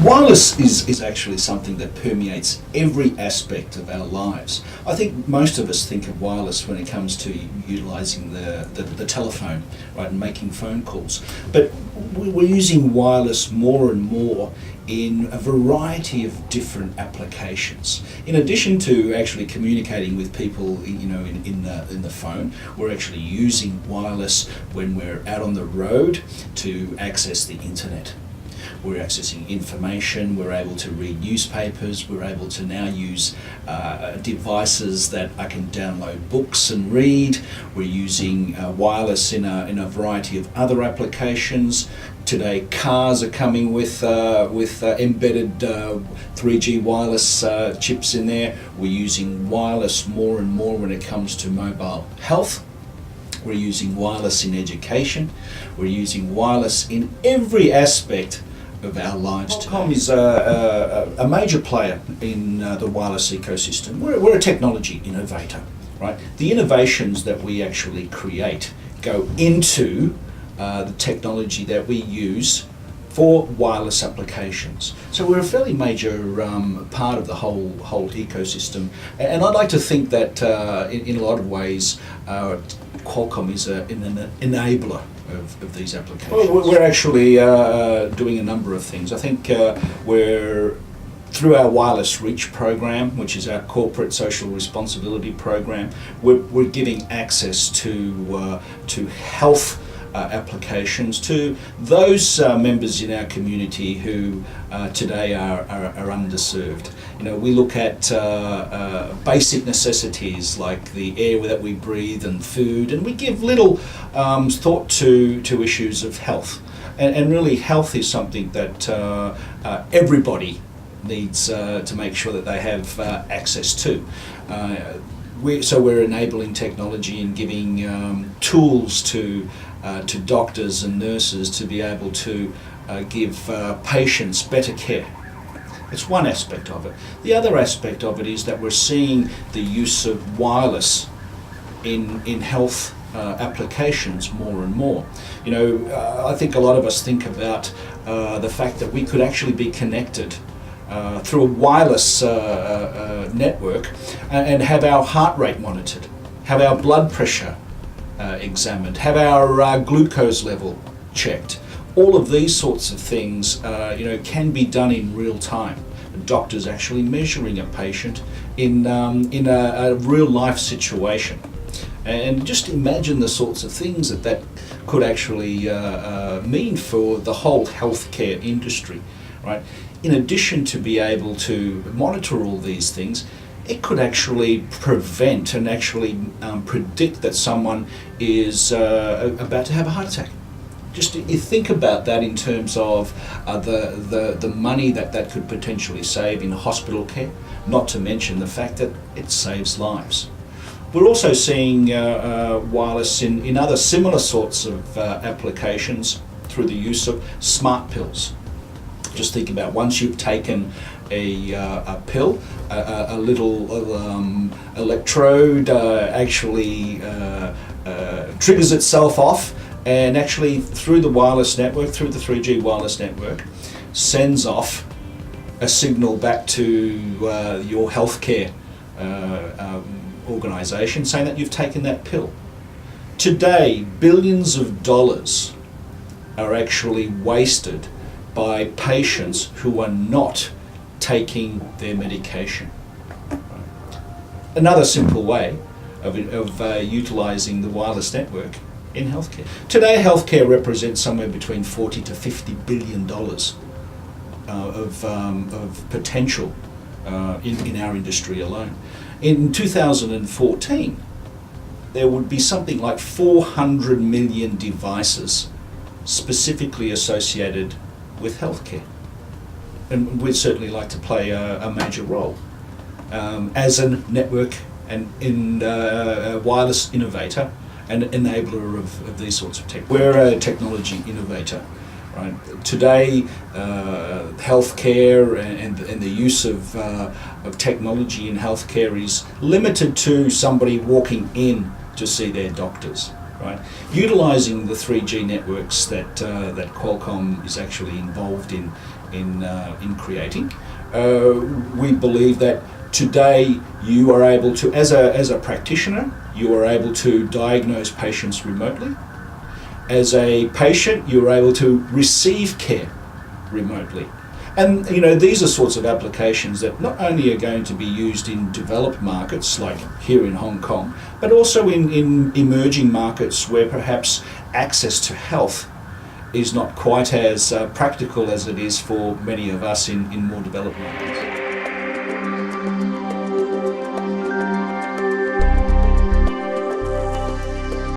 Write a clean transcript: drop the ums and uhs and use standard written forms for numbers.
Wireless is actually something that permeates every aspect of our lives. I think most of us think of wireless when it comes to utilising the telephone, right, and making phone calls. But we're using wireless more and more in a variety of different applications. In addition to actually communicating with people, in the phone, we're actually using wireless when we're out on the road to access the internet. We're accessing information, we're able to read newspapers, we're able to now use devices that I can download books and read. We're using wireless in a variety of other applications. Today cars are coming with embedded 3G wireless chips in there. We're using wireless more and more when it comes to mobile health. We're using wireless in education. We're using wireless in every aspect of our lives today. Qualcomm is a major player in the wireless ecosystem. We're a technology innovator, right? The innovations that we actually create go into the technology that we use for wireless applications. So we're a fairly major part of the whole ecosystem, and I'd like to think that in a lot of ways Qualcomm is an enabler of these applications. Well, we're actually doing a number of things. I think we're through our Wireless Reach program, which is our corporate social responsibility program, we're giving access to health applications to those members in our community who today are underserved. We look at basic necessities like the air that we breathe and food, and we give little thought to issues of health. And really, health is something that everybody needs to make sure that they have access to. So we're enabling technology and giving tools to doctors and nurses to be able to give patients better care. It's one aspect of it. The other aspect of it is that we're seeing the use of wireless in health applications more and more. I think a lot of us think about the fact that we could actually be connected through a wireless network and have our heart rate monitored, have our blood pressure examined, have our glucose level checked. All of these sorts of things can be done in real time. Doctors actually measuring a patient in a real life situation. And just imagine the sorts of things that could actually mean for the whole healthcare industry, right? In addition to be able to monitor all these things, it could actually prevent and actually predict that someone is about to have a heart attack. Just you think about that in terms of the money that could potentially save in hospital care, not to mention the fact that it saves lives. We're also seeing wireless in other similar sorts of applications through the use of smart pills. Just think about once you've taken a pill, a little electrode actually triggers itself off, and actually through the wireless network, through the 3G wireless network, sends off a signal back to your healthcare organisation saying that you've taken that pill. Today, billions of dollars are actually wasted by patients who are not taking their medication. Another simple way of utilising the wireless network in healthcare. Today, healthcare represents somewhere between $40 to $50 billion of potential in our industry alone. In 2014, there would be something like 400 million devices specifically associated with healthcare. And we'd certainly like to play a major role as a network and in a wireless innovator and enabler of these sorts of tech. We're a technology innovator. Right. Today, healthcare and the use of technology in healthcare is limited to somebody walking in to see their doctors. Right. Utilising the 3G networks that Qualcomm is actually involved in in creating. We believe that today you are able to, as a practitioner, you are able to diagnose patients remotely. As a patient, you're able to receive care remotely. And these are sorts of applications that not only are going to be used in developed markets like here in Hong Kong, but also in emerging markets where perhaps access to health is not quite as practical as it is for many of us in more developed markets.